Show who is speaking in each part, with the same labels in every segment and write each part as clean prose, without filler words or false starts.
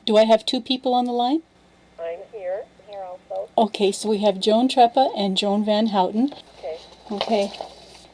Speaker 1: Do I have two people on the line?
Speaker 2: I'm here. I'm here also.
Speaker 1: Okay, so we have Joan Treppa and Joan Van Houten. Okay.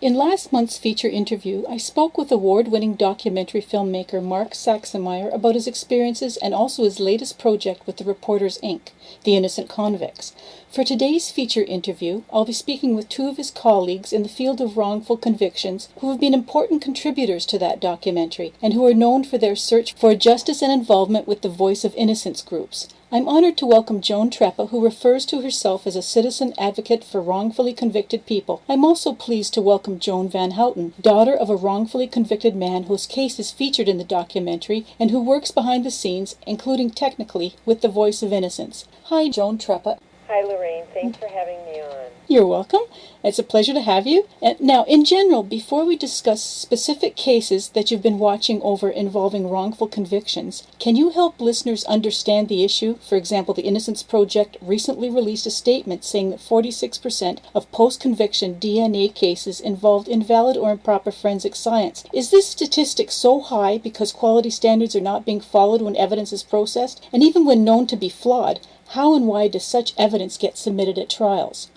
Speaker 1: In last month's feature interview, I spoke with award-winning documentary filmmaker Mark Saxenmeyer about his experiences and also his latest project with the Reporters, Inc., the Innocent Convicts. For today's feature interview, I'll be speaking with two of his colleagues in the field of wrongful convictions who have been important contributors to that documentary and who are known for their search for justice and involvement with the Voice of Innocence groups. I'm honored to welcome Joan Treppa, who refers to herself as a citizen advocate for wrongfully convicted people. I'm also pleased to welcome Joan Van Houten, daughter of a wrongfully convicted man whose case is featured in the documentary and who works behind the scenes, including technically, with the Voice of Innocence. Hi, Joan Treppa.
Speaker 2: Hi, Lorraine. Thanks for having me on.
Speaker 1: You're welcome. It's a pleasure to have you. Now, in general, before we discuss specific cases that you've been watching over involving wrongful convictions, can you help listeners understand the issue? For example, the Innocence Project recently released a statement saying that 46% of post-conviction DNA cases involved invalid or improper forensic science. Is this statistic so high because quality standards are not being followed when evidence is processed? And even when known to be flawed, how and why does such evidence get submitted at trials?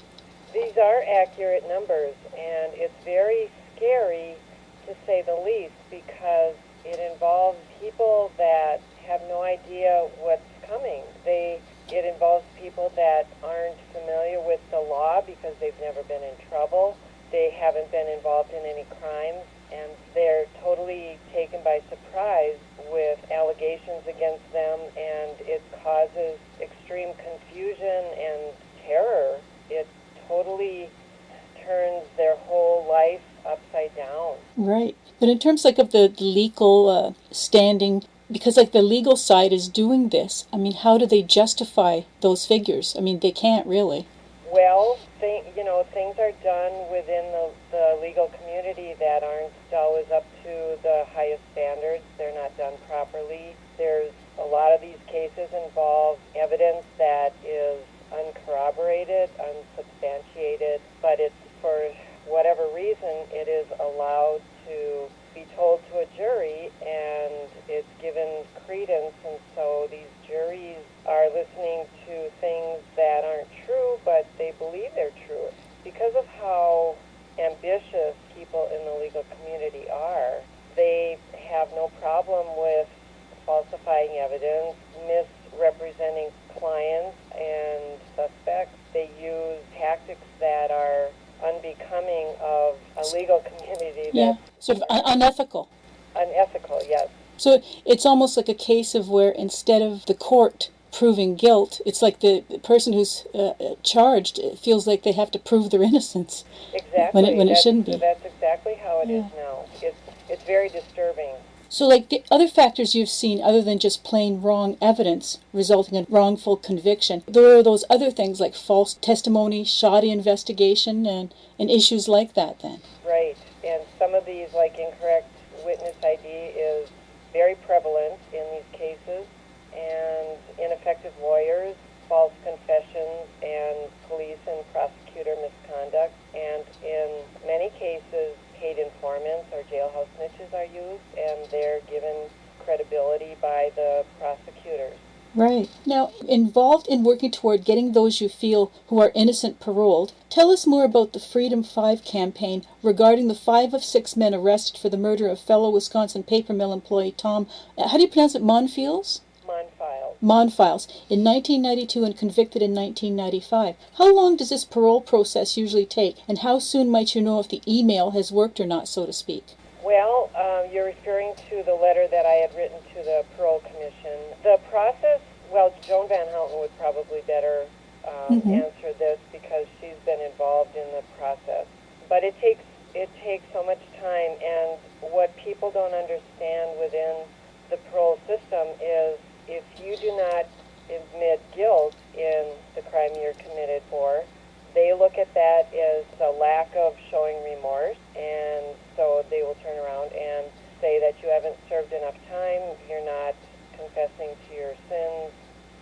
Speaker 2: These are accurate numbers, and it's very scary to say the least because it involves people that have no idea what's coming. It involves people that aren't familiar with the law because they've never been in trouble. They haven't been involved in any crimes, and they're totally taken by surprise with allegations against them, and it causes extreme confusion and terror. It totally turns their whole life upside down.
Speaker 1: Right. But in terms of the legal standing, because the legal side is doing this, how do they justify those figures? They can't really.
Speaker 2: Well, things are done within the legal community that aren't always up to the highest standards. They're not done properly. There's a lot of these cases involve evidence that is uncorroborated, unsubstantiated, but it's for whatever reason it is allowed to be told to a jury and it's given credence, and so these juries are listening to things that aren't true, but they believe they're true. Because of how ambitious people in the legal community are, they have no problem with falsifying evidence, misrepresenting clients and suspects. They use tactics that are unbecoming of a legal community.
Speaker 1: Sort of unethical.
Speaker 2: Unethical, yes.
Speaker 1: So it's almost like a case of where instead of the court proving guilt, it's like the person who's charged feels like they have to prove their innocence.
Speaker 2: Exactly.
Speaker 1: When it shouldn't be.
Speaker 2: That's exactly how it is now. It's very disturbing.
Speaker 1: So the other factors you've seen other than just plain wrong evidence resulting in wrongful conviction, there are those other things like false testimony, shoddy investigation, and issues like that then.
Speaker 2: Right. And some of these, like incorrect witness ID, is very prevalent in these cases, and ineffective lawyers, false confessions, and police and prosecutor misconduct, and in many cases paid informants or jailhouse snitches are used, and they're given credibility by the prosecutors.
Speaker 1: Right. Now, involved in working toward getting those you feel who are innocent paroled, tell us more about the Freedom 5 campaign regarding the 5 of 6 men arrested for the murder of fellow Wisconsin paper mill employee Tom, how do you pronounce it, Monfiles? Monfiles, in 1992 and convicted in 1995. How long does this parole process usually take, and how soon might you know if the email has worked or not, so to speak?
Speaker 2: Well, you're referring to the letter that I had written to the Parole Commission. The process, Joan Van Houten would probably better answer this because she's been involved in the process. But it takes so much time, and what people don't understand within the parole system is if you do not admit guilt in the crime you're committed for, they look at that as a lack of showing remorse, and so they will turn around and say that you haven't served enough time, you're not confessing to your sins,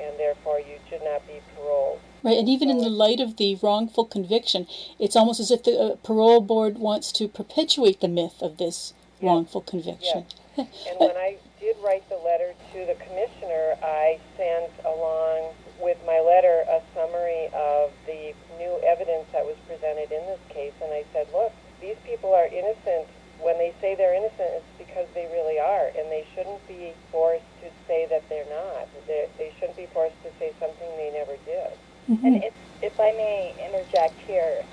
Speaker 2: and therefore you should not be paroled.
Speaker 1: Right, and even in the light of the wrongful conviction, it's almost as if the parole board wants to perpetuate the myth of this wrongful conviction.
Speaker 2: Yes. And when I did write the letter to the commissioner. I sent along with my letter a summary of the new evidence that was presented in this case, and I said, look, these people are innocent. When they say they're innocent, it's because they really are, and they shouldn't be forced to say that they're not. They shouldn't be forced to say something they never did.
Speaker 1: Mm-hmm.
Speaker 3: And if I may interject here,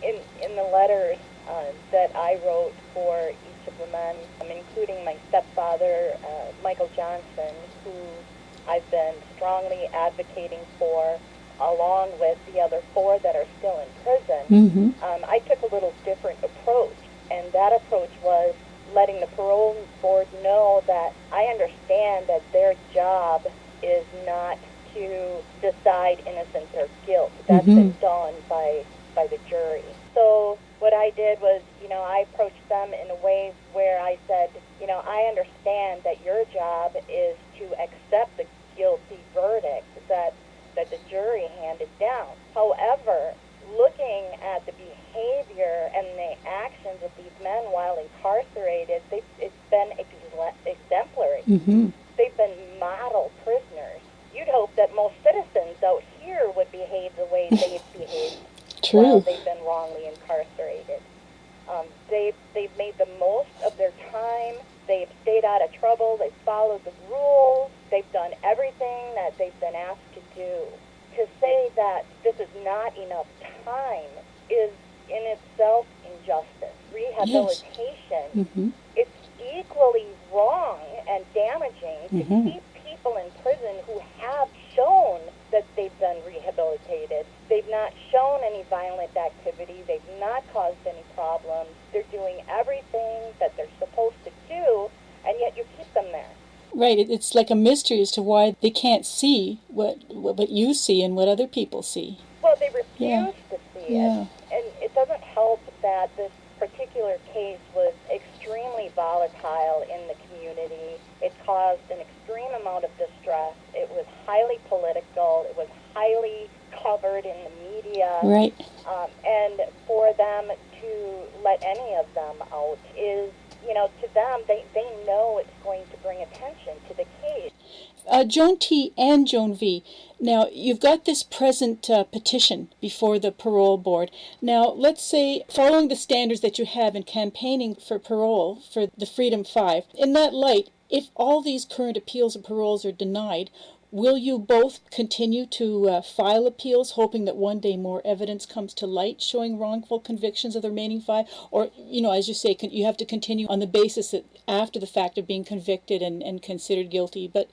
Speaker 3: in the letters that I wrote for each of the men, including my stepfather, Michael Johnson, who I've been strongly advocating for, along with the other 4 that are still in prison, I took a little different approach. And that approach was letting the parole board know that I understand that their job is not to decide innocence or guilt. That's been done by the jury. So what I did was, I approached them in a way where I said, I understand that your job is to accept the guilty verdict that the jury handed down. However, looking at the behavior and the actions of these men while incarcerated, it's been exemplary. They've been model prisoners. You'd hope that most citizens out here would behave the way they've behaved while they've been wrongly incarcerated. They've made the most of their time. They've stayed out of trouble. They've followed the rules. They've done everything that they've been asked to do. To say that this is not enough time is in itself injustice. Rehabilitation, it's equally wrong and damaging to keep people in prison who have shown that they've been rehabilitated. They've not shown any violent activity. They've not caused any problems. They're doing everything that they're supposed to do, and yet you keep them there.
Speaker 1: Right, it's like a mystery as to why they can't see what you see and what other people see.
Speaker 3: Well, they refuse to see it. And it doesn't help that this particular case was extremely volatile in the community. It caused an extreme amount of distress. It was highly political. It was highly covered in the media.
Speaker 1: Right.
Speaker 3: And for them to let any of them out is, to them, they know it's going to bring attention to the case.
Speaker 1: Joan T. and Joan V. Now, you've got this present petition before the parole board. Now, let's say, following the standards that you have in campaigning for parole for the Freedom 5, in that light, if all these current appeals and paroles are denied, will you both continue to file appeals, hoping that one day more evidence comes to light showing wrongful convictions of the remaining 5? Or, as you say, you have to continue on the basis that after the fact of being convicted and considered guilty. But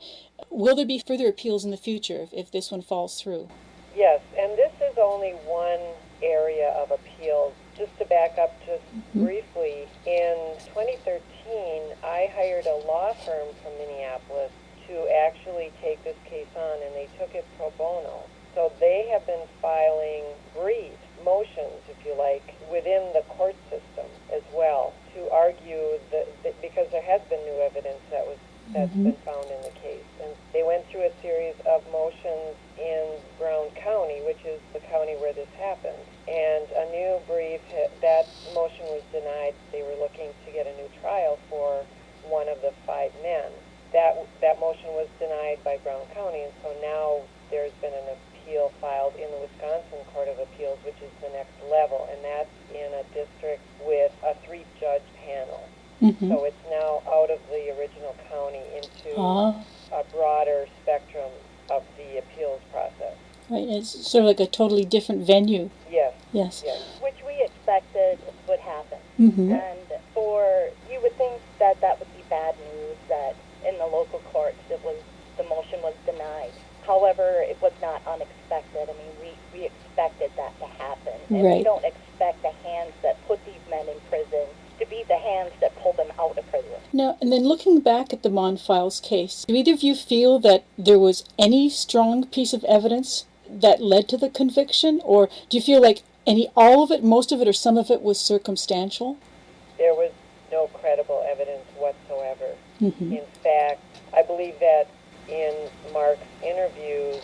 Speaker 1: will there be further appeals in the future if this one falls through?
Speaker 2: Yes, and this is only one area of appeals. Just to back up just briefly, in 2013, I hired a law firm from Minneapolis to actually take this case on, and they took it pro bono. So they have been filing briefs, motions, if you like, within the court system as well to argue that because there has been new evidence that's been found in the case. And they went through a series of motions in Brown County, which is the county where this happened. And a new brief, that motion was denied. They were looking to get a new trial for one of the 5 men. That motion was denied by Brown County, and so now there's been an appeal filed in the Wisconsin Court of Appeals, which is the next level, and that's in a district with a 3-judge panel. So it's now out of the original county into a broader spectrum of the appeals process.
Speaker 1: Right, it's sort of like a totally different venue.
Speaker 2: Yes.
Speaker 3: Which we expected would happen. And you would think that would be bad news that in the local courts the motion was denied. However, it was not unexpected. I mean, we expected that to happen. And we don't expect the hands that put these men in prison to be the hands that pull them out of prison.
Speaker 1: Now, and then looking back at the Monfiles case, do either of you feel that there was any strong piece of evidence that led to the conviction? Or do you feel like all of it, most of it, or some of it was circumstantial?
Speaker 2: There was no credible evidence whatsoever. In fact, I believe that in Mark's interviews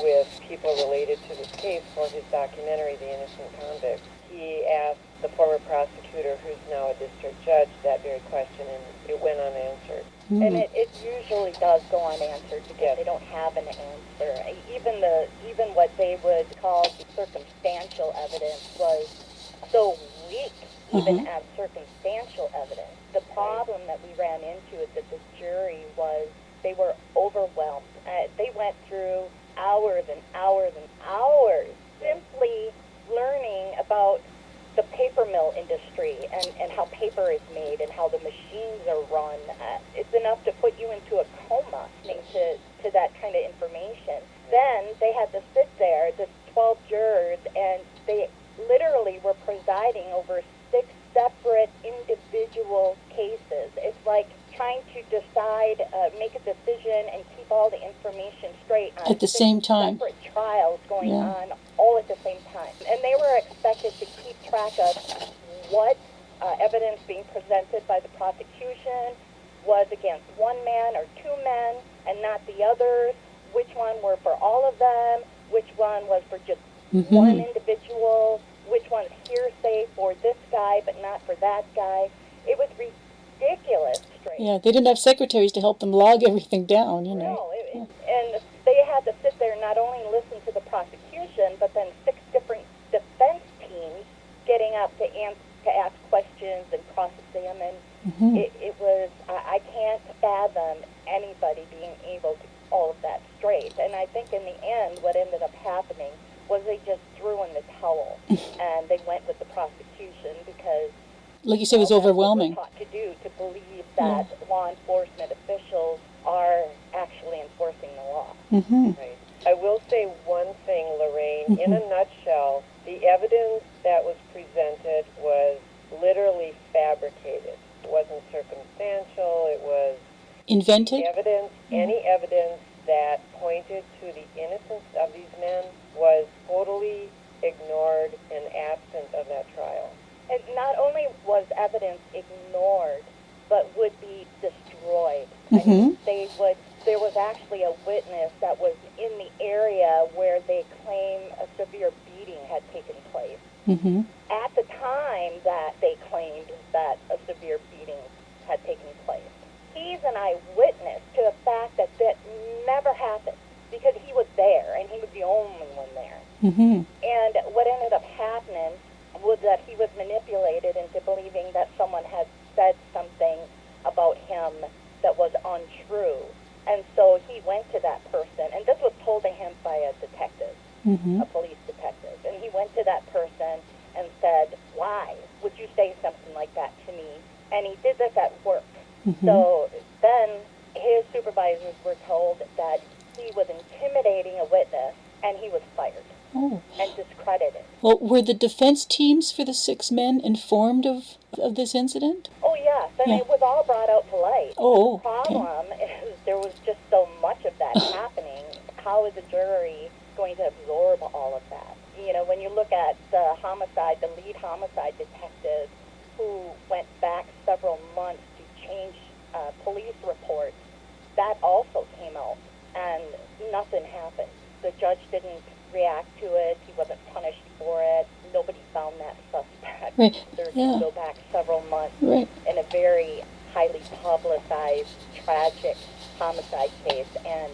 Speaker 2: with people related to this case for his documentary, The Innocent Convicts, he asked the former prosecutor prosecutor, who's now a district judge, that very question, and it went unanswered.
Speaker 3: And it usually does go unanswered because they don't have an answer. Even what they would call the circumstantial evidence was so weak, even as circumstantial evidence. The problem that we ran into is that the jury they were overwhelmed. They went through hours and hours and hours simply learning about the paper mill industry and how paper is made and how the machines are run. It's enough to put you into a coma listening to that kind of information. Then they had to sit there, the 12 jurors, and they literally were presiding over 6 separate individual cases. It's like trying to decide, make a decision, and keep all the information straight on
Speaker 1: at the same time.
Speaker 3: Separate trials going on all at the same time. And they were expected to keep track of what evidence being presented by the prosecution was against one man or 2 men and not the others, which one were for all of them, which one was for just one individual, which one's hearsay for this guy but not for that guy. It was ridiculous.
Speaker 1: Yeah, they didn't have secretaries to help them log everything down, you know.
Speaker 3: No, and they had to sit there and not only listen to the prosecution, but then 6 different defense teams getting up to ask questions and cross-examine. It was, I can't fathom anybody being able to get all of that straight. And I think in the end, what ended up happening was they just threw in the towel and they went with the prosecution because,
Speaker 1: like you said, it was overwhelming.
Speaker 3: That's what we're taught to do, to believe that law enforcement officials are actually enforcing the law.
Speaker 2: Right. I will say one thing, Lorraine. In a nutshell, the evidence that was presented was literally fabricated. It wasn't circumstantial. It was
Speaker 1: invented.
Speaker 2: Evidence. Any evidence that pointed to the innocence of these men was totally ignored and absent of that trial.
Speaker 3: And not only was evidence ignored, but would be destroyed. I mean, there was actually a witness that was in the area where they claim a severe beating had taken place. At the time that they claimed that a severe beating had taken place, he's an eyewitness to the fact that that never happened because he was there and he was the only one there. And what ended up happening was that he was manipulated into believing that someone had said something about him that was untrue. And so he went to that person, and this was told to him by a detective, a police detective. And he went to that person and said, "Why would you say something like that to me?" And he did this at work. So then his supervisors were told that he was intimidating a witness, and he was fired and discredited.
Speaker 1: Well, were the defense teams for the 6 men informed of this incident?
Speaker 3: Oh, yes, and it was all brought out to light.
Speaker 1: Oh,
Speaker 3: the problem is there was just so much of that happening. How is a jury going to absorb all of that? You know, when you look at the homicide, the lead homicide detective who went back several months to change police reports, that also came out, and nothing happened. The judge didn't react to it. He wasn't punished for it. Nobody found that suspect.
Speaker 1: Right.
Speaker 3: There's to go back several months in a very highly publicized, tragic homicide case and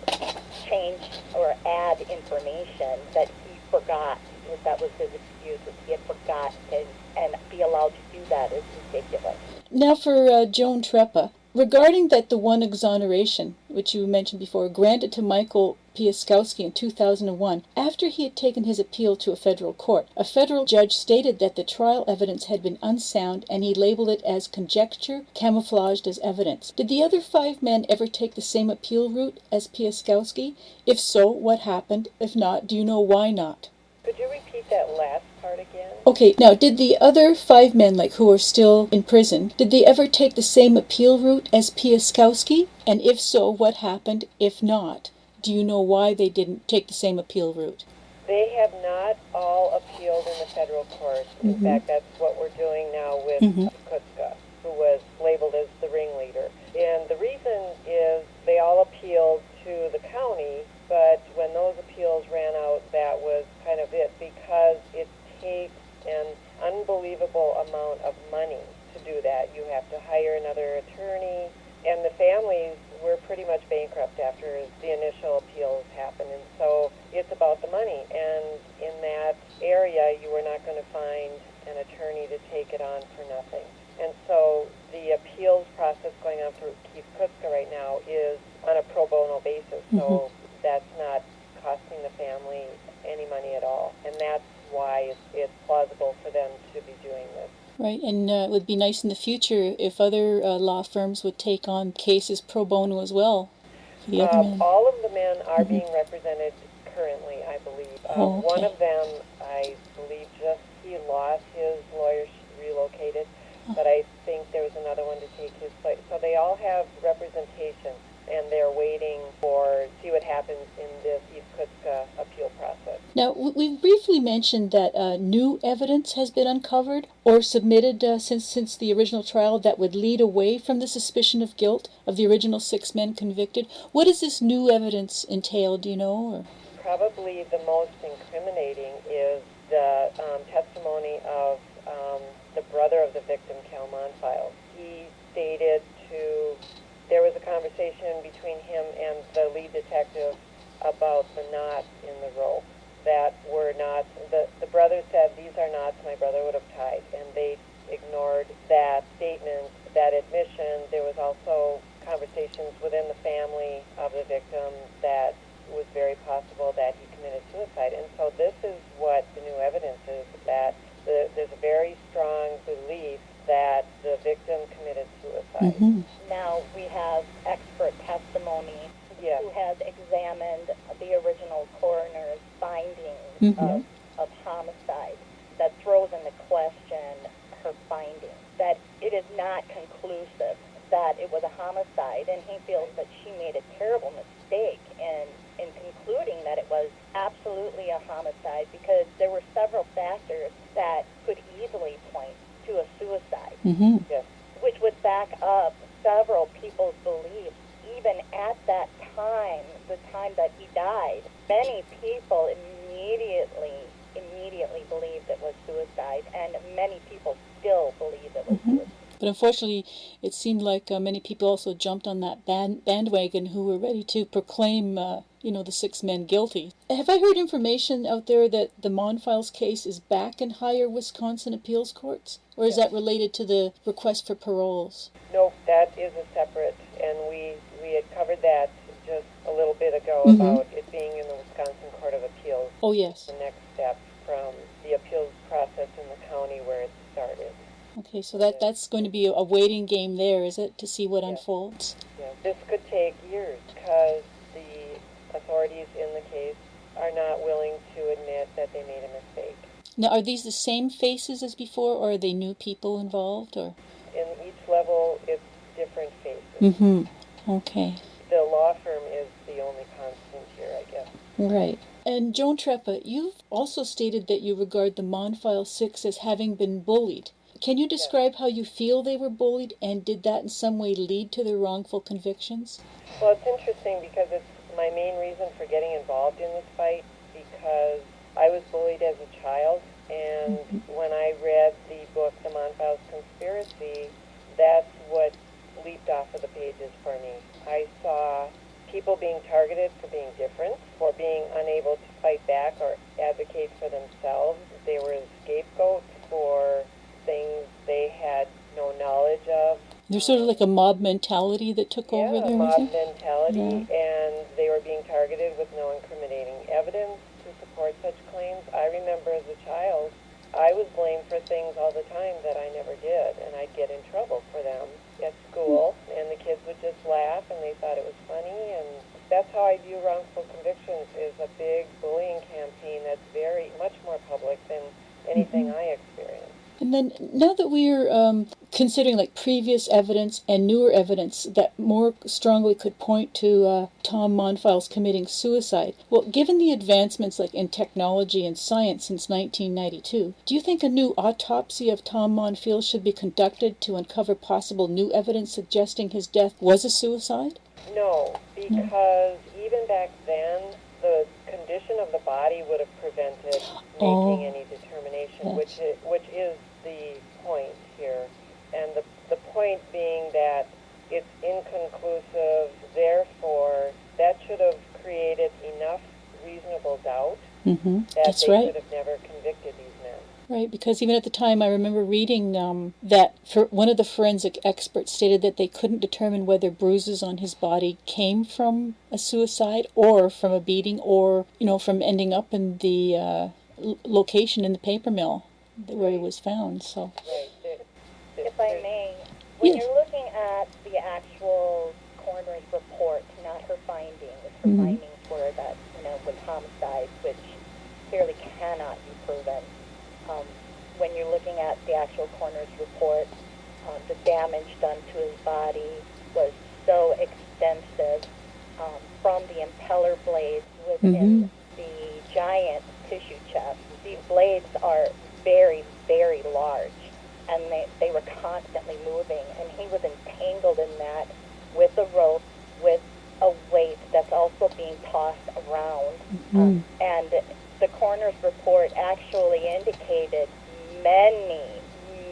Speaker 3: change or add information that he forgot. That was his excuse, was he had forgotten, and be allowed to do that is ridiculous.
Speaker 1: Now for Joan Treppa. Regarding that the one exoneration, which you mentioned before, granted to Michael Piaskowski in 2001, after he had taken his appeal to a federal court, a federal judge stated that the trial evidence had been unsound and he labeled it as conjecture camouflaged as evidence. Did the other 5 men ever take the same appeal route as Piaskowski? If so, what happened? If not, do you know why not?
Speaker 2: Could you repeat that last part again?
Speaker 1: Okay, now, did the other 5 men, who are still in prison, did they ever take the same appeal route as Piaskowski? And if so, what happened? If not, do you know why they didn't take the same appeal route?
Speaker 2: They have not all appealed in the federal court. In fact, that's what we're doing now with Kutzka, who was labeled as the ringleader. And the reason is they all appealed to the county, but when those appeals ran out, that was kind of it, because it takes an unbelievable amount of money to do that. You have to hire another attorney, and the families were pretty much bankrupt after the initial appeals happened, and so it's about the money. And in that area, you were not going to find an attorney to take it on for nothing. And so the appeals process going on for Keith Kutzka right now is on a pro bono basis, so that's not costing the family any money at all. And that's why it's plausible for them to be doing this.
Speaker 1: Right, and it would be nice in the future if other law firms would take on cases pro bono as well for the other men.
Speaker 2: All of the men are being represented currently, I believe.
Speaker 1: Okay.
Speaker 2: One of them, I believe, he lost his lawyer, relocated, but I think there was another one to take his place. So they all have representation, and they're waiting to see what happens in this East Kutzka appeal process.
Speaker 1: Now, we've briefly mentioned that new evidence has been uncovered or submitted since the original trial that would lead away from the suspicion of guilt of the original 6 men convicted. What does this new evidence entail, do you know? Or?
Speaker 2: Probably the most incriminating is the testimony of the brother of the victim, Cal Monfils. He stated there was a conversation between him and the lead detective about the knots in the rope that were not, the brother said, these are knots my brother would have tied, and they ignored that statement, that admission. There was also conversations within the family of the victim that was very possible that he committed suicide. And so this is what the new evidence is, that there's a very strong belief that the victim committed suicide.
Speaker 3: Now we have expert testimony
Speaker 2: Yes.
Speaker 3: who has examined the original coroner's findings of homicide that throws into question her findings, that it is not conclusive that it was a homicide, and he feels that she made a terrible mistake in concluding that it was absolutely a homicide, because there were several factors that could easily point to a suicide,
Speaker 2: Yes.
Speaker 3: which would back up several people's beliefs. Even at that time, the time that he died, many people immediately believed it was suicide, and many people still believe it was suicide.
Speaker 1: But unfortunately, it seemed like many people also jumped on that bandwagon who were ready to proclaim, the 6 men guilty. Have I heard information out there that the Monfils case is back in higher Wisconsin appeals courts? Or is that related to the request for paroles?
Speaker 2: No, that is a separate, and we had covered that just a little bit ago about it being in the Wisconsin Court of Appeals.
Speaker 1: Oh, yes.
Speaker 2: The next step from the appeals process in the county where it started.
Speaker 1: Okay, so that's going to be a waiting game there, is it, to see what unfolds?
Speaker 2: Yeah, this could take years because the authorities in the case are not willing to admit that they made a mistake.
Speaker 1: Now, are these the same faces as before, or are they new people involved? Or
Speaker 2: In each level, it's different faces.
Speaker 1: Okay.
Speaker 2: The law firm is the only constant here, I guess.
Speaker 1: Right. And Joan Treppa, you've also stated that you regard the Monfils 6 as having been bullied. Can you describe how you feel they were bullied, and did that in some way lead to their wrongful convictions?
Speaker 2: Well, it's interesting because it's my main reason for getting involved in this fight, because I was bullied as a child, and when I read the book, The Monfils Conspiracy, that's what leaped off of the pages for me. I saw people being targeted for being different, for being unable to fight back or advocate for themselves. They were scapegoats for things they had no knowledge of.
Speaker 1: There's sort of like a mob mentality that took over there, was
Speaker 2: mob
Speaker 1: it?
Speaker 2: mentality, and they were being targeted with no incriminating evidence to support such claims. I remember as a child, I was blamed for things all the time that I never did, and I'd get in trouble for them at school, and the kids would just laugh, and they thought it was funny, and that's how I view wrongful convictions, is a big bullying campaign that's very much more public than anything I experienced.
Speaker 1: And then now that we're considering like previous evidence and newer evidence that more strongly could point to Tom Monfils committing suicide, well, given the advancements like in technology and science since 1992, do you think a new autopsy of Tom Monfils should be conducted to uncover possible new evidence suggesting his death was a suicide?
Speaker 2: No, because even back then, the condition of the body would have prevented making any determination, which is the point. point being that it's inconclusive, therefore that should have created enough reasonable doubt that
Speaker 1: That's
Speaker 2: they
Speaker 1: right.
Speaker 2: could have never convicted these men.
Speaker 1: Right, because even at the time I remember reading that one of the forensic experts stated that they couldn't determine whether bruises on his body came from a suicide or from a beating or, from ending up in the location in the paper mill where he was found. So,
Speaker 2: Right.
Speaker 3: If I may, when
Speaker 1: Yes.
Speaker 3: you're looking at the actual coroner's report, not her findings, her findings were that, with homicide, which clearly cannot be proven. When you're looking at the actual coroner's report, the damage done to his body was so extensive, from the impeller blades within the giant tissue chest. These blades are very, very large, and they were constantly moving, and he was entangled in that with a rope, with a weight that's also being tossed around. And the coroner's report actually indicated many,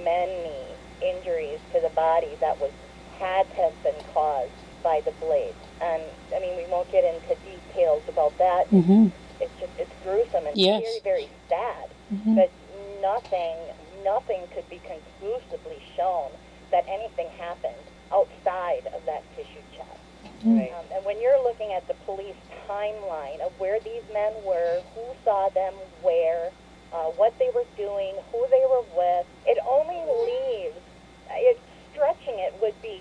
Speaker 3: many injuries to the body that had to have been caused by the blade. And, I mean, we won't get into details about that. It's gruesome and
Speaker 1: Yes.
Speaker 3: very, very sad. But nothing could be conclusively shown that anything happened outside of that tissue chest.
Speaker 2: Right.
Speaker 3: And when you're looking at the police timeline of where these men were, who saw them, where, what they were doing, who they were with, it only leaves, stretching it would be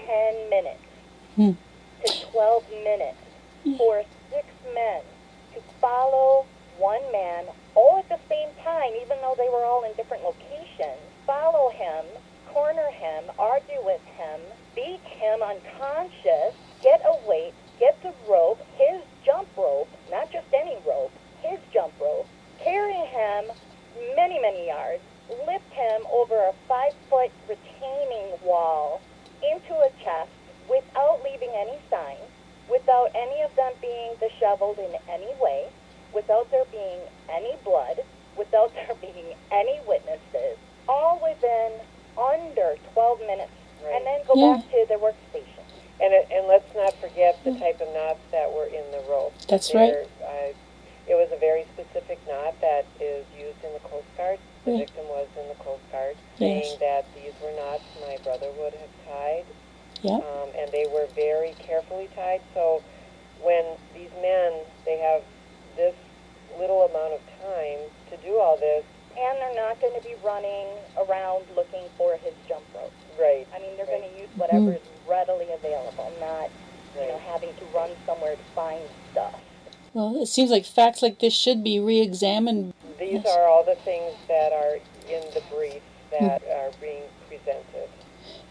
Speaker 3: 10 minutes to 12 minutes for 6 men to follow one man all at the same time, even though they were all in different locations, follow him, corner him, argue with him, beat him unconscious, get a weight, get the rope, his jump rope, not just any rope, his jump rope, carry him many, many yards, lift him over a 5-foot retaining wall into a chest without leaving any sign, without any of them being disheveled in any way, without there being any blood, without there being any witnesses, all within under 12 minutes, and then go back to their workstation.
Speaker 2: And let's not forget the type of knots that were in the rope.
Speaker 1: That's right.
Speaker 2: It was a very specific knot that is used in the Coast Guard. The victim was in the Coast Guard, saying that these were knots my brother would have tied. And they were very carefully tied. So when these men, they have this little amount of time to do all this.
Speaker 3: And they're not going to be running around looking for his jump rope.
Speaker 2: Right.
Speaker 3: I mean, they're going to use whatever is readily available, not having to run somewhere to find stuff.
Speaker 1: Well, it seems like facts like this should be re-examined.
Speaker 2: These are all the things that are in the brief that are being presented.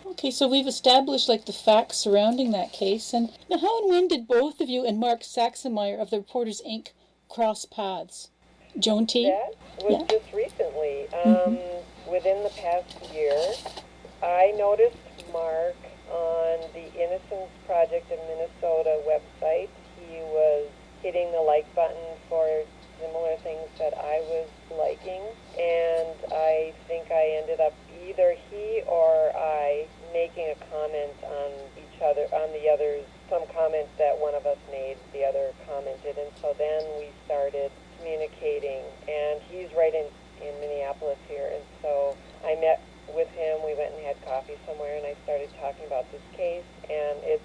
Speaker 1: Okay, so we've established the facts surrounding that case. And now, how and when did both of you and Mark Saxenmeyer of the Reporters Inc. cross paths? Joan T?
Speaker 2: That was just recently. Within the past year, I noticed Mark on the Innocence Project of Minnesota website. He was hitting the like button for similar things that I was liking, and I think I ended up, either he or I, making a comment on each other, on the others, some comments that one of us made, the other commented, and so then we started communicating, and he's right in Minneapolis here, and so I met with him, we went and had coffee somewhere, and I started talking about this case, and it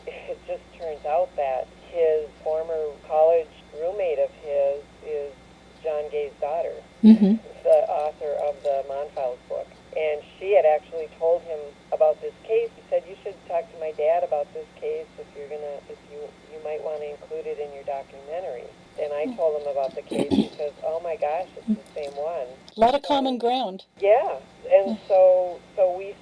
Speaker 2: just turns out that his former college roommate of his is John Gay's daughter, the author of the Monfiles book. And she had actually told him about this case. He said, you should talk to my dad about this case if you might want to include it in your documentary. And I told him about the case. He says, oh my gosh, it's the same one.
Speaker 1: A lot of common ground.
Speaker 2: Yeah. And so we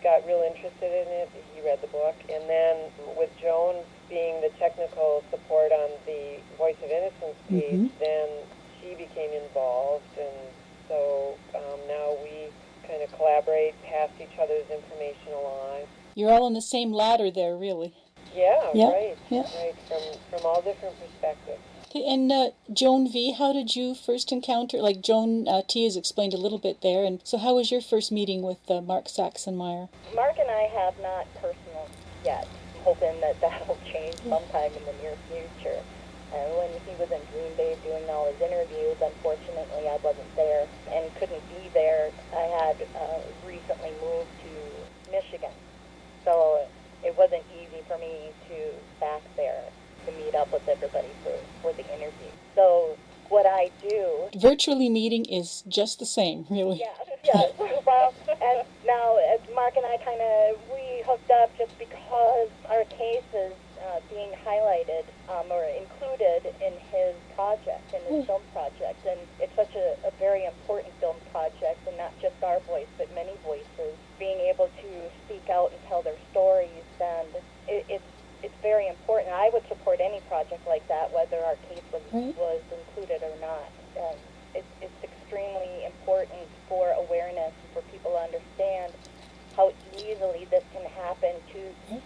Speaker 2: got real interested in it. He read the book. And then with Joan being the technical support on the Voice of Innocence page, then she became involved. And so now we kind of collaborate, pass each other's information along.
Speaker 1: You're all on the same ladder there, really.
Speaker 2: Yeah,
Speaker 1: Yeah,
Speaker 2: right.
Speaker 1: yeah.
Speaker 2: Right, from all different perspectives.
Speaker 1: Okay, and Joan V., how did you first encounter, like Joan T. has explained a little bit there, and so how was your first meeting with Mark Saxenmeyer?
Speaker 3: Mark and I have not personal yet. I'm hoping that that'll change sometime in the near future. And when he was in Green Bay doing all his interviews, unfortunately I wasn't there and couldn't be there. I had recently moved to Michigan, so it wasn't easy for me to back there to meet up with everybody for the interview. So what I do...
Speaker 1: Virtually meeting is just the same, really.
Speaker 3: Yeah. Well, and now Mark and I we hooked up just because our case is being highlighted or included in his project, in his film project. And it's such a very important film project, and not just our voice, but many voices being able to speak out and tell their stories. And it's very important. I would support any project like that, whether our case was included or not. And it's extremely important for awareness and for people to understand how easily this can happen to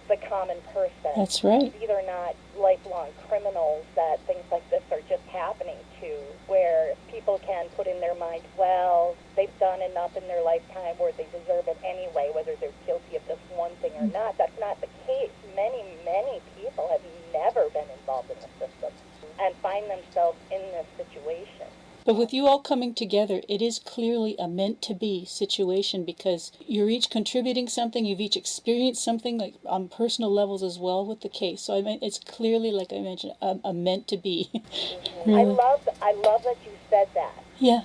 Speaker 3: the common person.
Speaker 1: That's right.
Speaker 3: These are not lifelong criminals that things like this are just happening to, where people can put in their mind, well, they've done enough in their lifetime where they deserve it anyway, whether they're guilty of this one thing or not. That's not the case. Many people have never been involved in the system and find themselves in this situation.
Speaker 1: But with you all coming together, it is clearly a meant-to-be situation because you're each contributing something, you've each experienced something like on personal levels as well with the case. So I mean, it's clearly, like I mentioned, a meant-to-be.
Speaker 3: Really. I love that you said that.
Speaker 1: Yeah.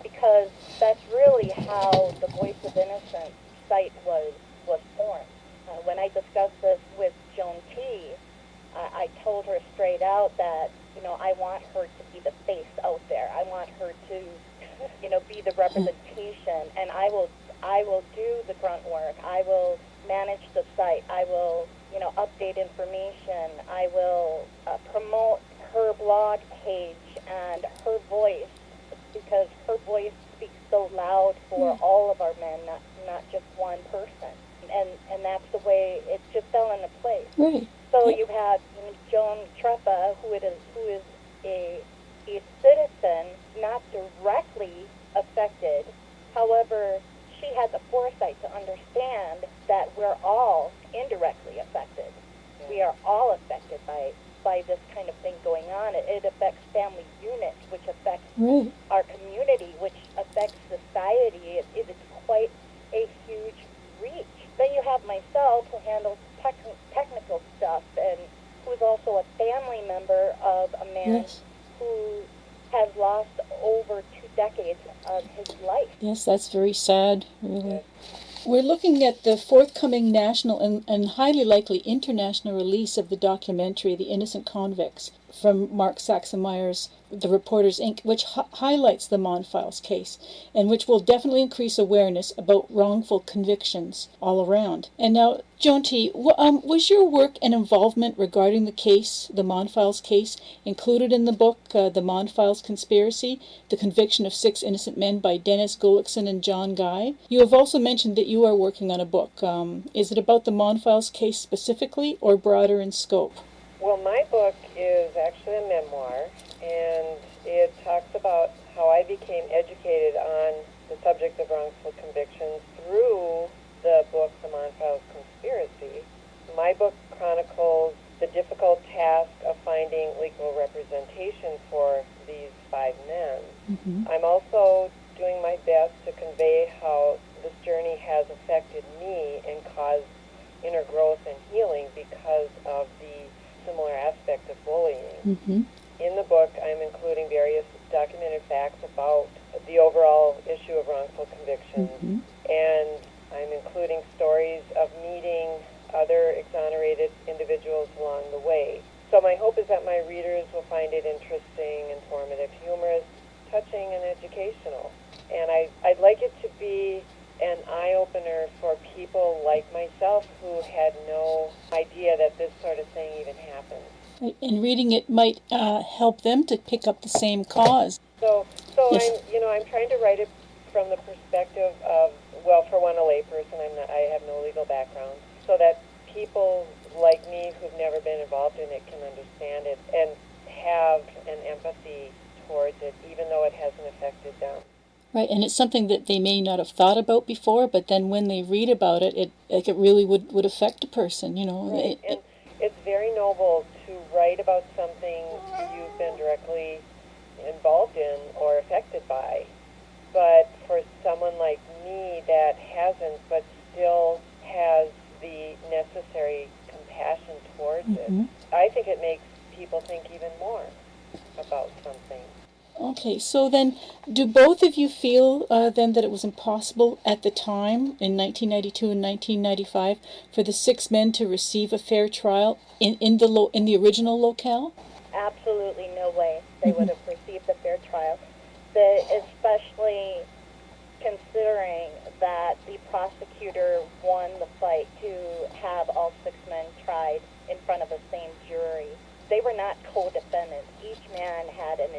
Speaker 3: Because that's really how the Voice of Innocence site was formed. When I discussed this with Joan T., I told her straight out that, I want her to be the face out there. I want her to, be the representation, and I will do the grunt work. I will manage the site. I will, update information. I will promote her blog page and her voice, because her voice speaks so loud for all of our men, not just one person. And that's the way it just fell into place.
Speaker 1: Right.
Speaker 3: So you have Joan Treppa, who is a citizen, not directly affected. However, she had the foresight to understand that we're all indirectly affected. We are all affected by this kind of thing going on. It affects family units, which affects our community, which affects society. It is quite a huge reach. Then you have myself, who handles technical stuff, and who is also a family member of a man who has lost over 2 decades of his life.
Speaker 1: Yes, that's very sad, really. We're looking at the forthcoming national and highly likely international release of the documentary, The Innocent Convicts, from Mark Saxenmeyer's The Reporters, Inc., which highlights the Mon Files case, and which will definitely increase awareness about wrongful convictions all around. And now, Joan T., was your work and involvement regarding the case, the Mon Files case, included in the book, The Mon Files Conspiracy, The Conviction of 6 Innocent Men by Dennis Gullickson and John Guy? You have also mentioned that you are working on a book. Is it about the Mon Files case specifically, or broader in scope?
Speaker 2: Well, my book is actually a memoir, and it talks about how I became educated on the subject of wrongful convictions through the book, The Mon Files Conspiracy. My book chronicles the difficult task of finding legal representation for these 5 men. Mm-hmm. I'm also doing my best to convey how this journey has affected me and caused inner growth and healing because of the similar aspect of bullying. Mm-hmm. In the book, I'm including various documented facts about the overall issue of wrongful convictions, and I'm including stories of meeting other exonerated individuals along the way. So my hope is that my readers will find it interesting, informative, humorous, touching, and educational. And I'd like it to be an eye-opener for people like myself who had no idea that this sort of thing even happens.
Speaker 1: And reading it might help them to pick up the same cause.
Speaker 2: So
Speaker 1: yes.
Speaker 2: I'm trying to write it from the perspective of, well, for one, a layperson. I have no legal background, so that people like me who've never been involved in it can understand it and have an empathy towards it, even though it hasn't affected them.
Speaker 1: Right, and it's something that they may not have thought about before, but then when they read about it, it really would affect a person, you know.
Speaker 2: Right. And it's very noble to write about something you've been directly involved in or affected by. But for someone like me that hasn't, but still has the necessary compassion towards it, I think it makes people think even more about something.
Speaker 1: Okay, so then, do both of you feel then that it was impossible at the time, in 1992 and 1995, for the 6 men to receive a fair trial in the original locale?
Speaker 3: Absolutely no way they would have received a fair trial, especially considering that the prosecutor won the fight to have all 6 men tried in front of the same jury. They were not co-defendants. Each man had an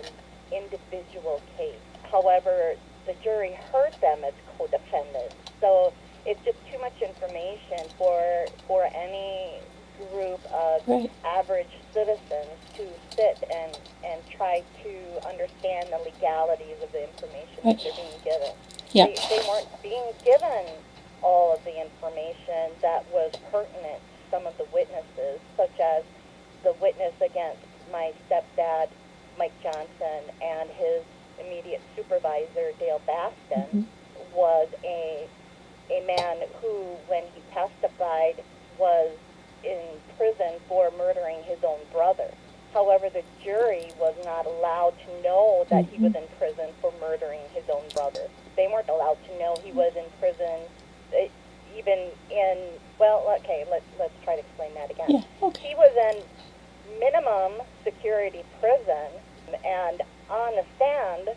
Speaker 3: individual case. However, the jury heard them as co-defendants. So it's just too much information for any group of average citizens to sit and try to understand the legalities of the information that they're being given.
Speaker 1: Yeah.
Speaker 3: They weren't being given all of the information that was pertinent to some of the witnesses, such as the witness against my stepdad, Mike Johnson, and his immediate supervisor, Dale Baston, was a man who, when he testified, was in prison for murdering his own brother. However, the jury was not allowed to know that he was in prison for murdering his own brother. They weren't allowed to know he was in prison, even in, let's try to explain that again.
Speaker 1: Yeah, okay.
Speaker 3: He was in minimum security prison, and on the stand,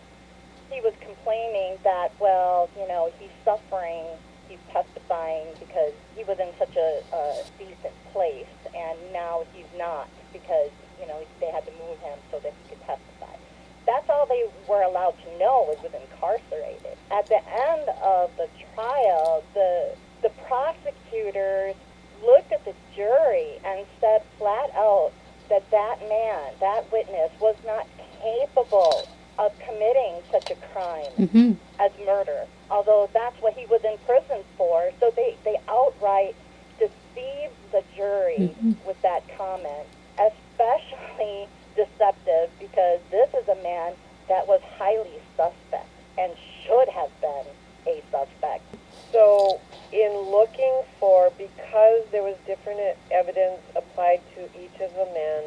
Speaker 3: he was complaining that, he's suffering, he's testifying because he was in such a decent place, and now he's not because, they had to move him so that he could testify. That's all they were allowed to know, was incarcerated. At the end of the trial, the prosecutors looked at the jury and said flat out that man, that witness, was not capable of committing such a crime as murder, although that's what he was in prison for. So they outright deceived the jury with that comment, especially deceptive because this is a man that was highly suspect and should have been a suspect.
Speaker 2: So in looking for, because there was different evidence applied to each of the men,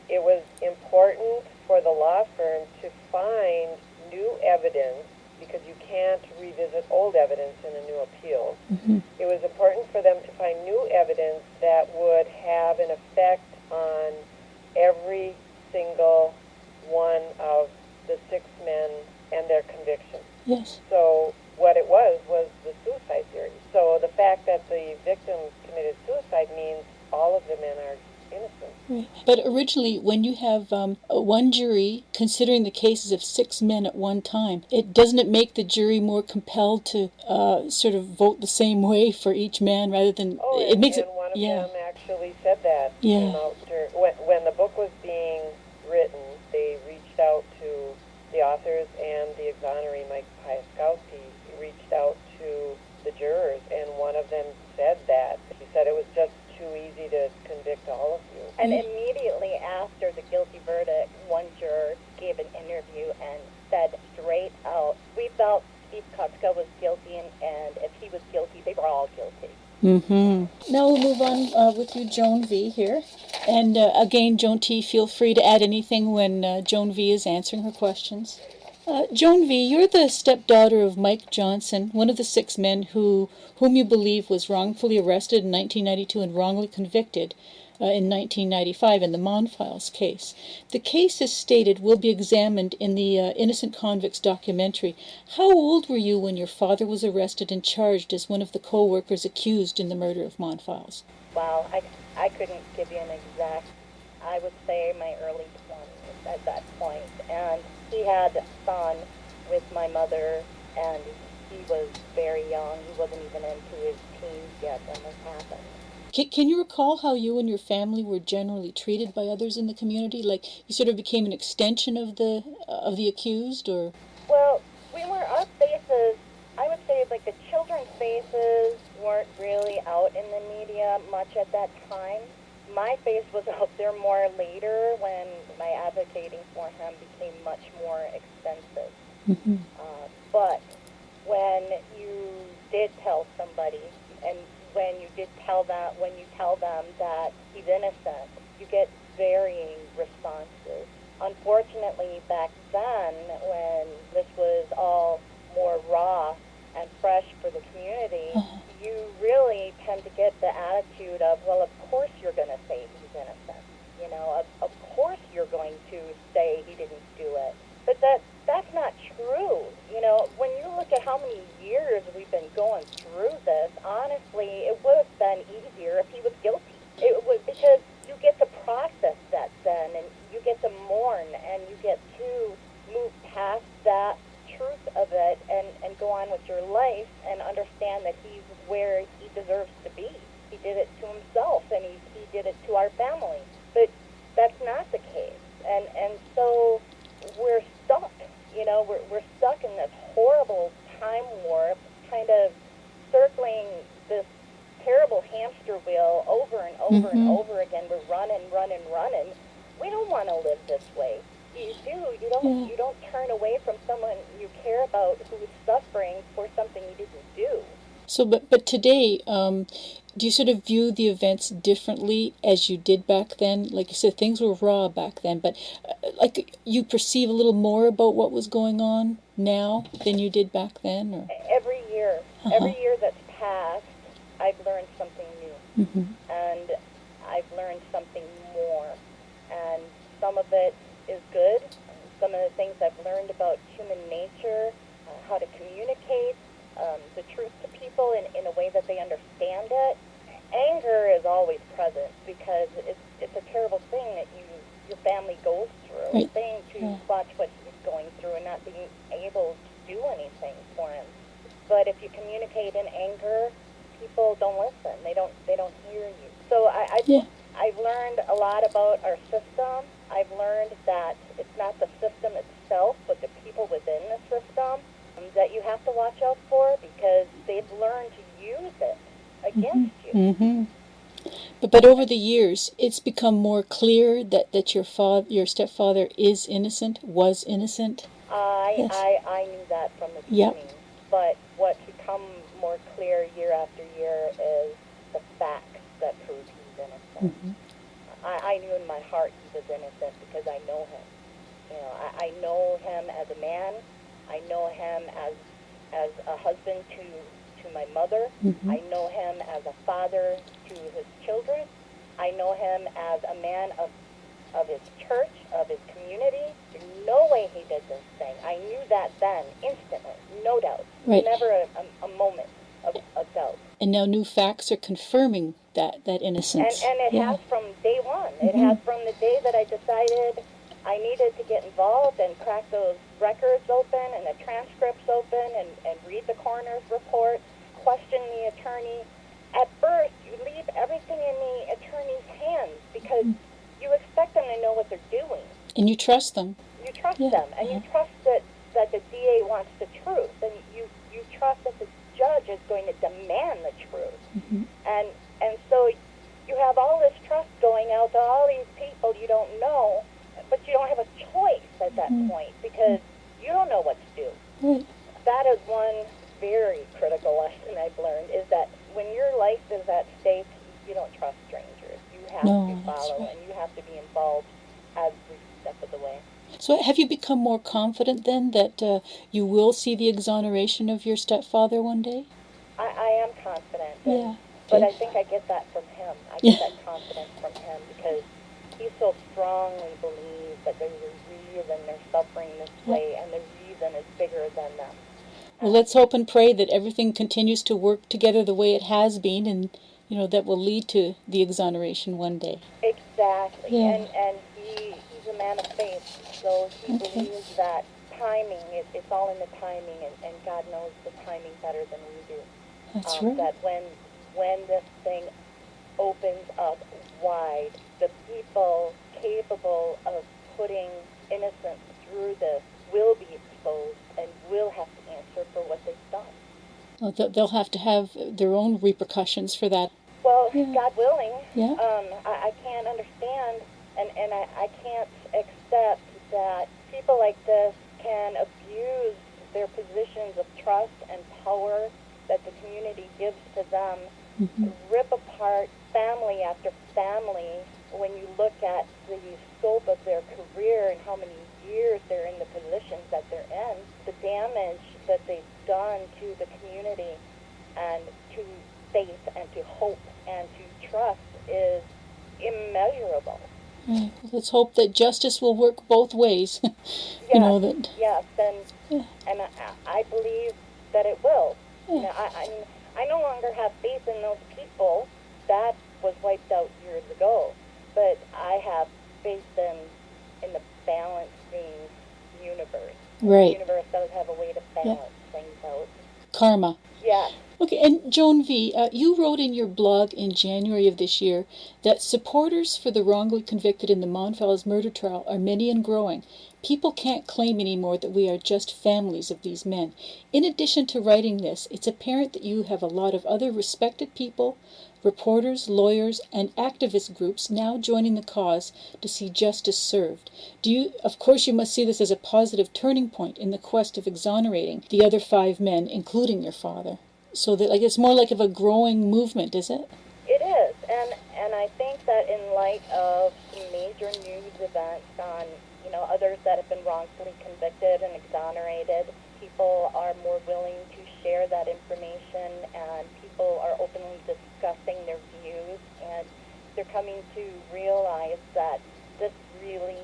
Speaker 2: it was important for the law firm to find new evidence, because you can't revisit old evidence in a new appeal. It was important for them to find new evidence that would have an effect on every single one of the 6 men and their conviction.
Speaker 1: Yes.
Speaker 2: So what it was the suicide theory. So the fact that the victim committed suicide means all of the men are innocent.
Speaker 1: Right. But originally, when you have one jury considering the cases of 6 men at one time, doesn't it make the jury more compelled to sort of vote the same way for each man rather than...
Speaker 2: And one of them actually said that. When the book was being written, they reached out to the authors and the exoneree, Mike Piaskowski, reached out to the jurors, and one of them said that. He said it was just too easy to convict all of you.
Speaker 3: And immediately after the guilty verdict, one juror gave an interview and said straight out, we felt Steve Kutzka was guilty, and if he was guilty, they were all guilty.
Speaker 1: Now we'll move on with you, Joan V. here. And again, Joan T., feel free to add anything when Joan V. is answering her questions. Joan V., you're the stepdaughter of Mike Johnson, one of the 6 men whom you believe was wrongfully arrested in 1992 and wrongly convicted in 1995 in the Mon Files case. The case, as stated, will be examined in the Innocent Convicts documentary. How old were you when your father was arrested and charged as one of the co-workers accused in the murder of Mon Files?
Speaker 3: Wow, I couldn't give you an exact, I would say my early 20s at that point. And he had a son with my mother, and he was very young. He wasn't even into his teens yet when this happened.
Speaker 1: Can you recall how you and your family were generally treated by others in the community? Like you sort of became an extension of the accused, or?
Speaker 3: Well, our faces, I would say like the children's faces weren't really out in the media much at that time. My face was out there more later when my advocating for him became much more extensive.
Speaker 1: Mm-hmm.
Speaker 3: But when you did tell somebody, and when you tell them that he's innocent, you get varying responses. Unfortunately, back then, when this was all more raw and fresh for the community, you really tend to get the attitude of, well, of course you're going to say he's innocent. You know, of course you're going to say he didn't do it. But that's not true. You know, when you look at how many years we've been going through this, honestly, it would have been easier if he was guilty. It would, because you get to process that then, and you get to mourn, and you get to move past that truth of it and go on with your life and understand that he's where he deserves to be. He did it to himself, and he did it to our family. But that's not the case. And so we're stuck. You know, we're stuck in this horrible time warp, kind of circling this terrible hamster wheel over and over and over again. We're running. We don't want to live this way. You do. You don't turn away from someone you care about who is suffering for something you didn't do.
Speaker 1: So, but today, do you sort of view the events differently as you did back then? Like you said, things were raw back then, but like you perceive a little more about what was going on now than you did back then, or?
Speaker 3: Every year that's passed, I've learned something new, and I've learned something more, and some of it is good. Some of the things I've learned about human nature, how to communicate the truth to people in a way that they understand it. Anger is always present because it's a terrible thing that your family goes through.
Speaker 1: Right.
Speaker 3: Saying to watch what he's going through and not being able to do anything for him. But if you communicate in anger, people don't listen. They don't hear you. So I've learned a lot about our system. I've learned that it's not the system itself, but the people within the system that you have to watch out for, because they've learned to use it against you.
Speaker 1: Mm-hmm. But over the years, it's become more clear that your stepfather is innocent, was innocent.
Speaker 3: I knew that from the beginning. But what's become more clear year after year is the facts that prove he's innocent. I knew in my heart he was innocent because I know him. You know, I know him as a man. I know him as a husband to my mother. I know him as a father to his children. I know him as a man of his church, of his community. There's no way he did this thing. I knew that then, instantly, no doubt.
Speaker 1: Right.
Speaker 3: Never a moment of doubt.
Speaker 1: And now new facts are confirming that innocence.
Speaker 3: And it has from day one. It has from the day that I decided I needed to get involved and crack those records open and the transcripts open and read the coroner's report, question the attorney. At first, you leave everything in the attorney's hands because you expect them to know what they're doing.
Speaker 1: And you trust them.
Speaker 3: You trust them, and you trust that the DA wants the truth, and you trust that the judge is going to demand the truth. And so you have all this trust going out to all these people you don't know, but you don't have a choice at that point because you don't know what to do. That is one very critical lesson I've learned, is that when your life is at stake, you don't trust strangers. You have to follow, and you have to be involved every step of the way.
Speaker 1: So have you become more confident then that you will see the exoneration of your stepfather one day?
Speaker 3: I am confident. But I think I get that from him. I get that confidence from him because he so strongly believes that there's a reason they're suffering this way, and the reason is bigger than them.
Speaker 1: Well, let's hope and pray that everything continues to work together the way it has been, and that will lead to the exoneration one day.
Speaker 3: Exactly. And he's a man of faith, so he believes that timing, it's all in the timing, and God knows the timing better than we do.
Speaker 1: That's right.
Speaker 3: That when this thing opens up wide. The people capable of putting innocence through this will be exposed and will have to answer for what they've done.
Speaker 1: Well, they'll have to have their own repercussions for that.
Speaker 3: Well,
Speaker 1: Yeah.
Speaker 3: God willing,
Speaker 1: Yeah.
Speaker 3: I can't understand, and I can't accept that people like this can abuse their positions of trust and power that the community gives to them, rip apart family after family. When you look at the scope of their career and how many years they're in the positions that they're in, the damage that they've done to the community and to faith and to hope and to trust is immeasurable.
Speaker 1: Right. Well, let's hope that justice will work both ways.
Speaker 3: Yes,
Speaker 1: that.
Speaker 3: yes, and I believe that it will.
Speaker 1: Yeah.
Speaker 3: You know, I no longer have faith in those people. That was wiped out years ago. But I have faith in the balancing universe.
Speaker 1: Right.
Speaker 3: The universe does have a way to balance things out.
Speaker 1: Karma.
Speaker 3: Yeah.
Speaker 1: Okay, and Joan V., you wrote in your blog in January of this year that supporters for the wrongly convicted in the Monfils murder trial are many and growing. People can't claim anymore that we are just families of these men. In addition to writing this, it's apparent that you have a lot of other respected people, reporters, lawyers, and activist groups now joining the cause to see justice served. Of course, you must see this as a positive turning point in the quest of exonerating the other 5 men, including your father. So that, it's more like of a growing movement, is it?
Speaker 3: It is, and I think that in light of major news events on, others that have been wrongfully convicted and exonerated, people are more willing to share that information, and people are openly discussing their views, and they're coming to realize that this really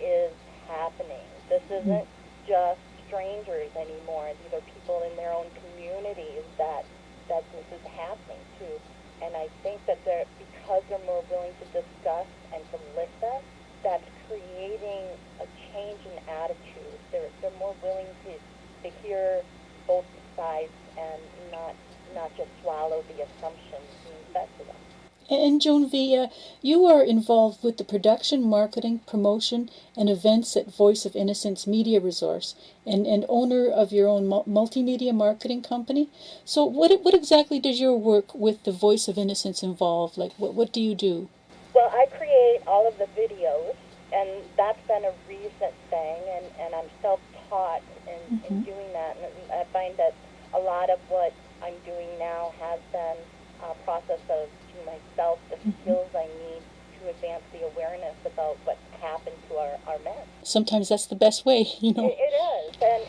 Speaker 3: is happening. This isn't just strangers anymore. These are people in their own communities that this is happening to. And I think that because they're more willing to discuss and to listen, that's creating a change in attitude. They're more willing to hear both sides and not just swallow the assumptions being fed to them.
Speaker 1: And Joan V., you are involved with the production, marketing, promotion, and events at Voice of Innocence Media Resource, and owner of your own multimedia marketing company. So what exactly does your work with the Voice of Innocence involve? What do you do?
Speaker 3: Well, I create all of the videos, and that's been a recent thing, and I'm self-taught in doing that. And I find that a lot of what I'm doing now has been a process of teaching myself the skills I need to advance the awareness about what's happened to our men.
Speaker 1: Sometimes that's the best way,
Speaker 3: It is, and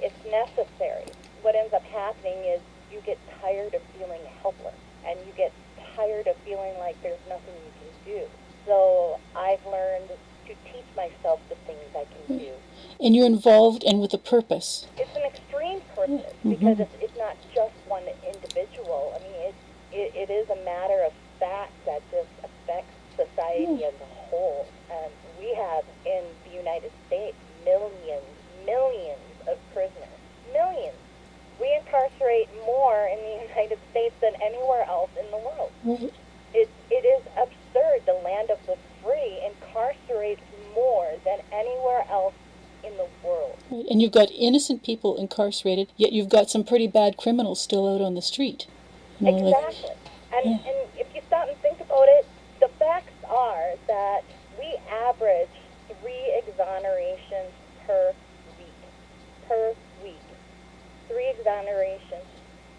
Speaker 3: it's necessary. What ends up happening is you get tired of feeling helpless, and you get tired of feeling like there's nothing you can do. So I've learned to teach myself the things I can do.
Speaker 1: And you're involved and with a purpose.
Speaker 3: It's an extreme purpose because it's not just one individual. I mean, it is a matter of fact that this affects society as a whole. And we have in the United States millions of prisoners. Millions. We incarcerate more in the United States than anywhere else in the world.
Speaker 1: Right.
Speaker 3: It is absurd. The land of the free incarcerates more than anywhere else in the world.
Speaker 1: Right. And you've got innocent people incarcerated, yet you've got some pretty bad criminals still out on the street.
Speaker 3: Exactly. And if you stop and think about it, the facts are that we average 3 exonerations per week. 3 exonerations.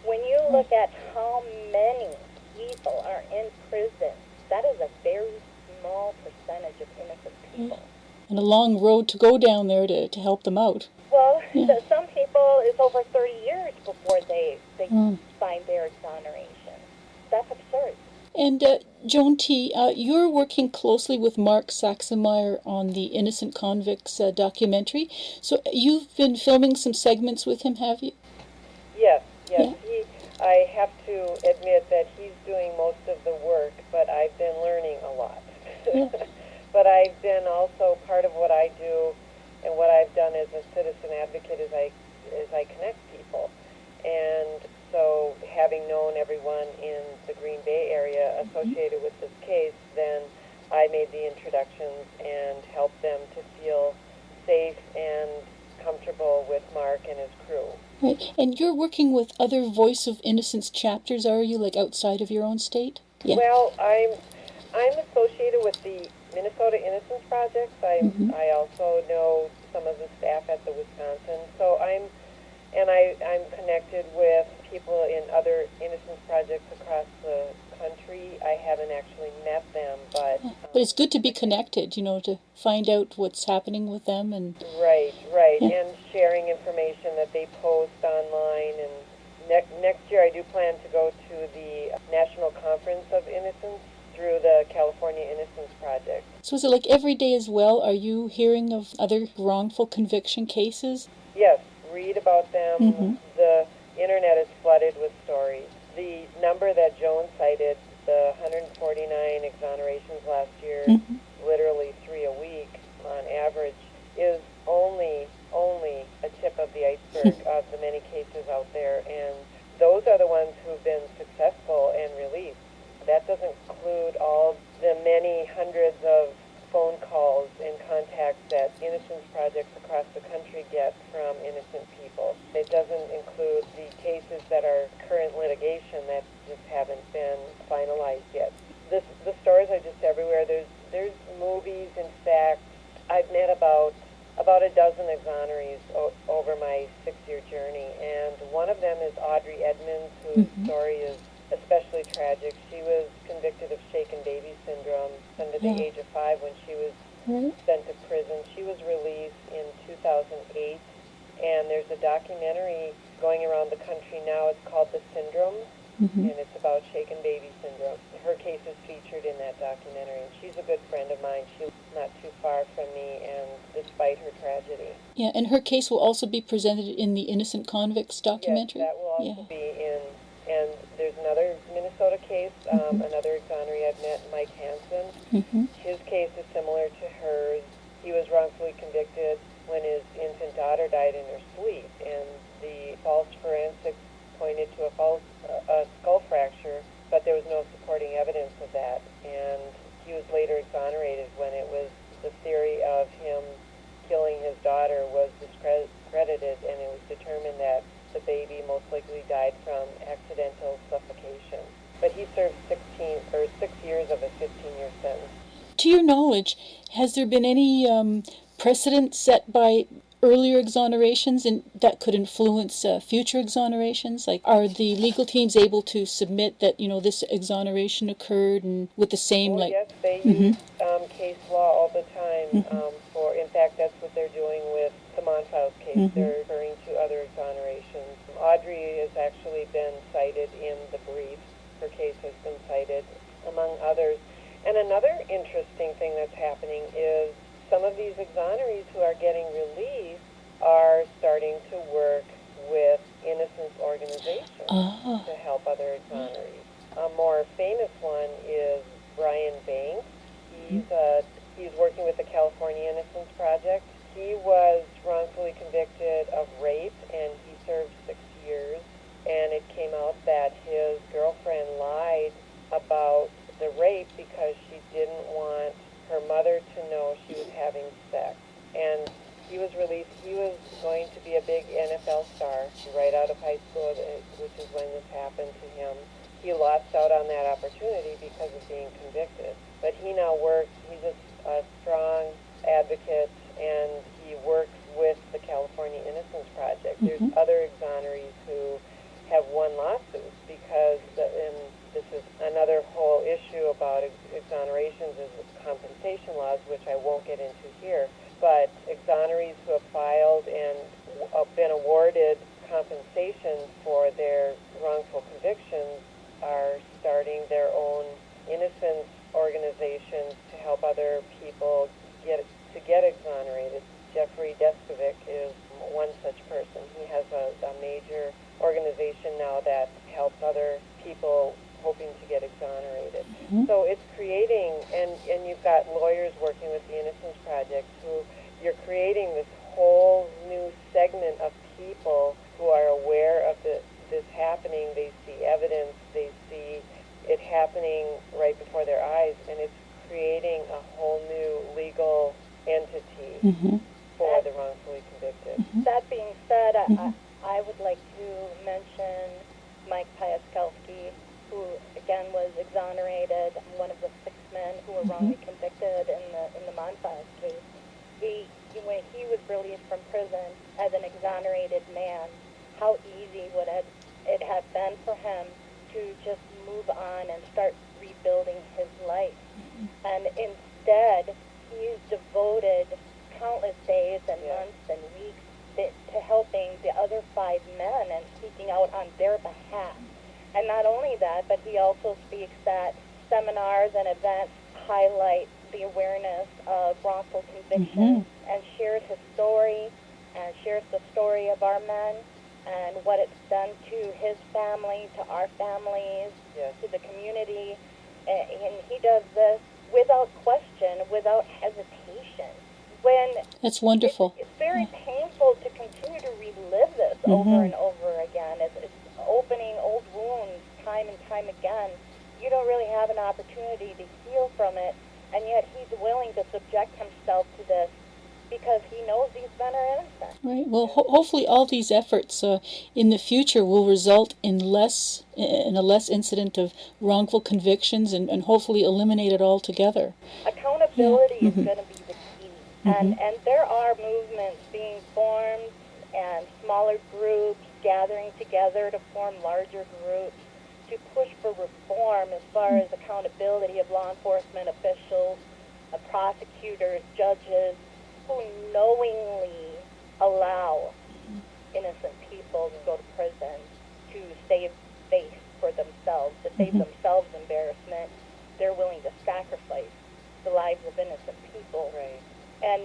Speaker 3: When you look at how many people are in prison, that is a very small percentage of innocent people.
Speaker 1: And a long road to go down there to help them out.
Speaker 3: Well, some people, it's over 30 years before they find their exoneration. That's absurd.
Speaker 1: And Joan T., you're working closely with Mark Saxenmeyer on the Innocent Convicts documentary. So you've been filming some segments with him, have you?
Speaker 2: Yes.
Speaker 1: Yeah.
Speaker 2: I have to admit that he's doing most of the work, but I've been learning a lot.
Speaker 1: Yeah.
Speaker 2: But I've been also part of what I do, and what I've done as a citizen advocate is I connect people. And so having known everyone in the Green Bay area associated with this case, then I made the introductions and helped them to feel safe and comfortable with Mark and his crew.
Speaker 1: Right. And you're working with other Voice of Innocence chapters, are you, like outside of your own state? Yeah.
Speaker 2: Well, I'm associated with the Minnesota Innocence Project. I also know some of the staff at the Wisconsin. So I'm connected with people in other innocence projects across the country. I haven't actually met them, but
Speaker 1: it's good to be connected, to find out what's happening with them and
Speaker 2: right, and sharing information that they post online. And next year, I do plan to go to the National Conference of Innocence through the California Innocence Project.
Speaker 1: So is it like every day as well? Are you hearing of other wrongful conviction cases?
Speaker 2: Yes, read about them. The internet is flooded with stories. The number that Joan cited, the 149 exonerations last year, literally 3 a week on average, is only a tip of the iceberg of the many cases out there, and those are the ones who've been successful and released. That doesn't include all the many hundreds of phone calls and contacts that innocence projects across the country get from innocent people. It doesn't include the cases that are current litigation that just haven't been finalized yet. The stories are just everywhere. There's movies. In fact, I've met about a dozen exonerees over my 6-year journey, and one of them is Audrey Edmonds, whose story is especially tragic. She was convicted of shaken baby syndrome under the age of 5 when she was sent to prison. She was released in 2008, and there's a documentary going around the country now. It's called The Syndrome, and it's about shaken baby syndrome. Her case is featured in that documentary, and she's a good friend of mine. She's not too far from me, and despite her tragedy.
Speaker 1: Yeah, and her case will also be presented in the Innocent Convicts documentary?
Speaker 2: Yes, that will also be in. And there's another Minnesota case, another exoneree I've met, Mike Hansen. His case is similar to hers. He was wrongfully convicted when his infant daughter died in her sleep, and the false forensics pointed to a skull fracture, but there was no supporting evidence of that. And he was later exonerated when it was the theory of him killing his daughter was discredited, and it was determined that the baby most likely died from accidental suffocation. But he served 6 years of a 15-year sentence.
Speaker 1: To your knowledge, has there been any precedent set by earlier exonerations and that could influence future exonerations? Like, are the legal teams able to submit that, this exoneration occurred and with the same,
Speaker 2: Yes, they use case law all the time. In fact, that's what they're doing with the Monfiles case. They're referring to other exonerations. Audrey has actually been cited in the brief. Her case has been cited, among others. And another interesting thing that's happening is some of these exonerees who are getting released are starting to work with innocence organizations to help other exonerees. A more famous one is Brian Banks. He's working with the California Innocence Project. He was wrongfully convicted of rape, and he served 6 years. And it came out that his girlfriend lied about the rape because she didn't want her mother to know she was having sex. And he was released. He was going to be a big NFL star right out of high school, which is when this happened to him. He lost out on that opportunity because of being convicted. But he now works. He's a strong advocate, and he works with the California Innocence Project. There's other exonerees who have won lawsuits because, and this is another whole issue about exonerations, is compensation laws, which I won't get into here. But exonerees who have filed and been awarded compensation for their wrongful convictions are starting their own innocence organizations to help other people get exonerated. Jeffrey Deskovic is one such person. He has a major organization now that helps other people hoping to get exonerated. So it's creating, and you've got lawyers working with the Innocence Project who you're creating this whole new segment of people who are aware of the this happening, they see evidence, they see it happening right before their eyes, and it's creating a whole new legal entity for the wrongfully convicted.
Speaker 3: That being said, I would like to mention Mike Piaskowski, who again was exonerated, one of the 6 men who were wrongly convicted in the Montage case. When he was released from prison as an exonerated man, how easy would it have been for him to just move on and start rebuilding his life? And instead, he's devoted countless days and months and weeks to helping the other 5 men and speaking out on their behalf. And not only that, but he also speaks at seminars and events, highlight the awareness of wrongful conviction, and shares his story, and shares the story of our men, and what it's done to his family, to our families, to the community. And he does this without question, without hesitation.
Speaker 1: That's wonderful.
Speaker 3: It's very painful to continue to relive this over and over again. It's opening old wounds time and time again. You don't really have an opportunity to heal from it, and yet he's willing to subject himself to this because he knows these men are innocent.
Speaker 1: Right. Well, hopefully all these efforts in the future will result in a less incident of wrongful convictions and hopefully eliminate it altogether.
Speaker 3: Accountability is going to be the key. And there are movements being formed and smaller groups gathering together to form larger groups to push for reform as far as accountability of law enforcement officials, prosecutors, judges, who knowingly allow innocent people to go to prison to save face for themselves, to save themselves embarrassment. They're willing to sacrifice the lives of innocent people.
Speaker 2: Right.
Speaker 3: And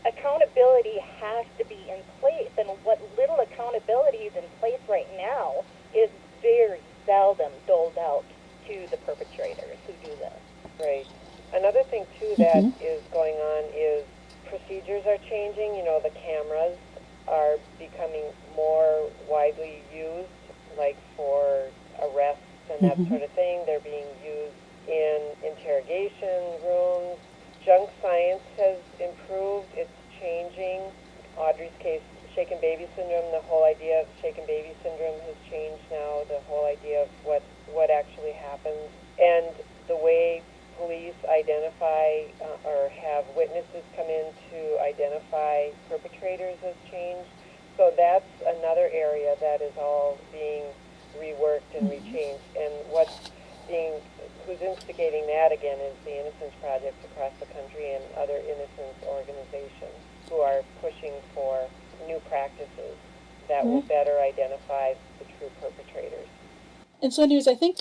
Speaker 3: accountability has to be in place, and what little accountability is in place right now is very seldom doled out to the perpetrators who do this.
Speaker 2: Right. Another thing, too, that is going on is procedures are changing. You know, the cameras are becoming more widely used, like for arrests and that sort of thing. They're being used in interrogation rooms. Junk science has improved. It's changing. Audrey's case, shaken baby syndrome, the whole idea of shaken baby syndrome has changed now, the whole idea of what actually happens. And the way police identify or have witnesses come in to identify perpetrators has changed. So that's another area that is all being reworked and rechanged. And who's instigating that again is the Innocence Project across the country and other innocence organizations who are pushing for new practices that will better identify the true perpetrators.
Speaker 1: And so anyways, I think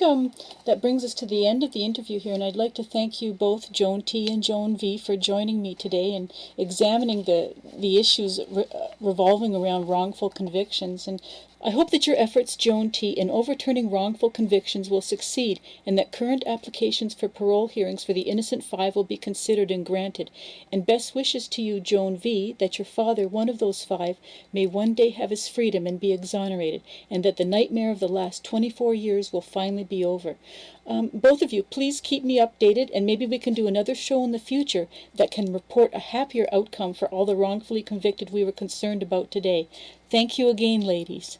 Speaker 1: that brings us to the end of the interview here, and I'd like to thank you both, Joan T. and Joan V., for joining me today and examining the issues revolving around wrongful convictions. And I hope that your efforts, Joan T., in overturning wrongful convictions will succeed, and that current applications for parole hearings for the innocent 5 will be considered and granted. And best wishes to you, Joan V., that your father, one of those 5, may one day have his freedom and be exonerated, and that the nightmare of the last 24 years will finally be over. Both of you, please keep me updated, and maybe we can do another show in the future that can report a happier outcome for all the wrongfully convicted we were concerned about today. Thank you again, ladies.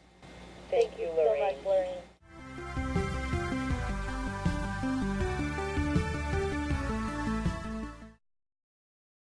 Speaker 2: Thank you, Lorraine.